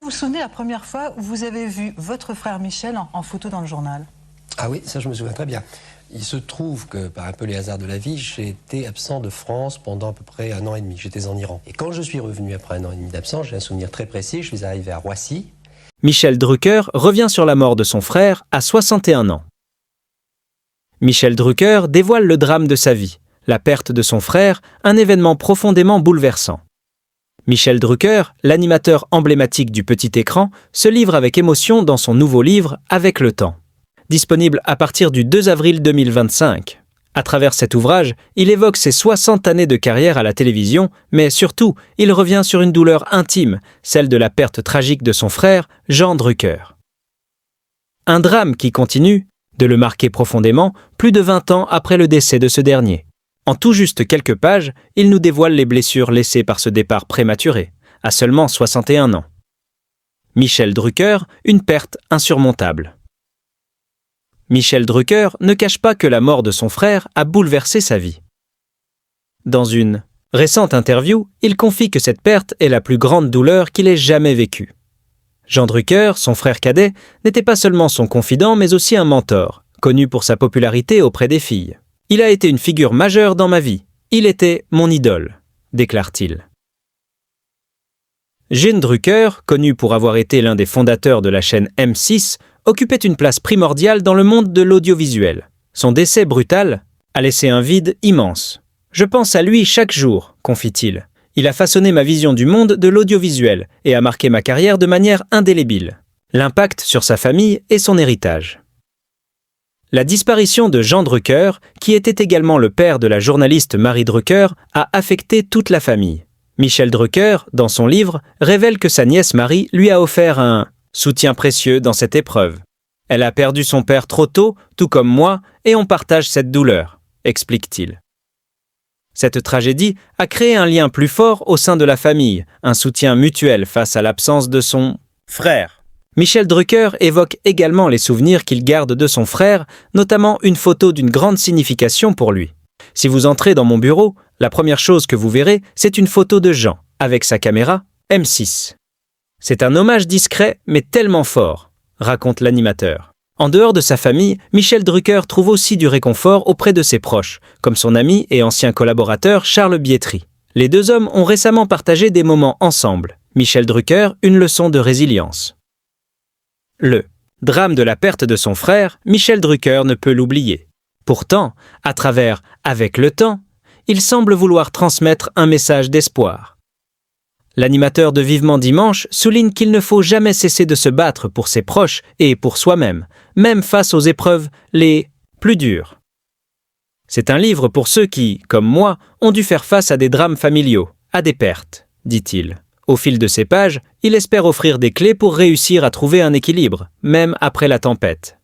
Vous vous souvenez la première fois où vous avez vu votre frère Michel en photo dans le journal? Ah oui, ça je me souviens très bien. Il se trouve que, par un peu les hasards de la vie, j'ai été absent de France pendant à peu près 1 an et demi. J'étais en Iran. Et quand je suis revenu après 1 an et demi d'absence, j'ai un souvenir très précis, je suis arrivé à Roissy. Michel Drucker revient sur la mort de son frère à 61 ans. Michel Drucker dévoile le drame de sa vie, la perte de son frère, un événement profondément bouleversant. Michel Drucker, l'animateur emblématique du petit écran, se livre avec émotion dans son nouveau livre « Avec le temps ». Disponible à partir du 2 avril 2025. À travers cet ouvrage, il évoque ses 60 années de carrière à la télévision, mais surtout, il revient sur une douleur intime, celle de la perte tragique de son frère, Jean Drucker. Un drame qui continue de le marquer profondément plus de 20 ans après le décès de ce dernier. En tout juste quelques pages, il nous dévoile les blessures laissées par ce départ prématuré, à seulement 61 ans. Michel Drucker, une perte insurmontable. Michel Drucker ne cache pas que la mort de son frère a bouleversé sa vie. Dans une récente interview, il confie que cette perte est la plus grande douleur qu'il ait jamais vécue. Jean Drucker, son frère cadet, n'était pas seulement son confident, mais aussi un mentor, connu pour sa popularité auprès des filles. « Il a été une figure majeure dans ma vie. Il était mon idole », déclare-t-il. Jean Drucker, connu pour avoir été l'un des fondateurs de la chaîne M6, occupait une place primordiale dans le monde de l'audiovisuel. Son décès brutal a laissé un vide immense. « Je pense à lui chaque jour », confie-t-il. « Il a façonné ma vision du monde de l'audiovisuel et a marqué ma carrière de manière indélébile. » L'impact sur sa famille et son héritage. La disparition de Jean Drucker, qui était également le père de la journaliste Marie Drucker, a affecté toute la famille. Michel Drucker, dans son livre, révèle que sa nièce Marie lui a offert un soutien précieux dans cette épreuve. « Elle a perdu son père trop tôt, tout comme moi, et on partage cette douleur », explique-t-il. Cette tragédie a créé un lien plus fort au sein de la famille, un soutien mutuel face à l'absence de son frère. Michel Drucker évoque également les souvenirs qu'il garde de son frère, notamment une photo d'une grande signification pour lui. Si vous entrez dans mon bureau, la première chose que vous verrez, c'est une photo de Jean, avec sa caméra M6. C'est un hommage discret, mais tellement fort, raconte l'animateur. En dehors de sa famille, Michel Drucker trouve aussi du réconfort auprès de ses proches, comme son ami et ancien collaborateur Charles Bietri. Les deux hommes ont récemment partagé des moments ensemble. Michel Drucker, une leçon de résilience. Le drame de la perte de son frère, Michel Drucker ne peut l'oublier. Pourtant, à travers « Avec le temps », il semble vouloir transmettre un message d'espoir. L'animateur de Vivement Dimanche souligne qu'il ne faut jamais cesser de se battre pour ses proches et pour soi-même, même face aux épreuves les plus dures. C'est un livre pour ceux qui, comme moi, ont dû faire face à des drames familiaux, à des pertes, dit-il. Au fil de ces pages, il espère offrir des clés pour réussir à trouver un équilibre, même après la tempête.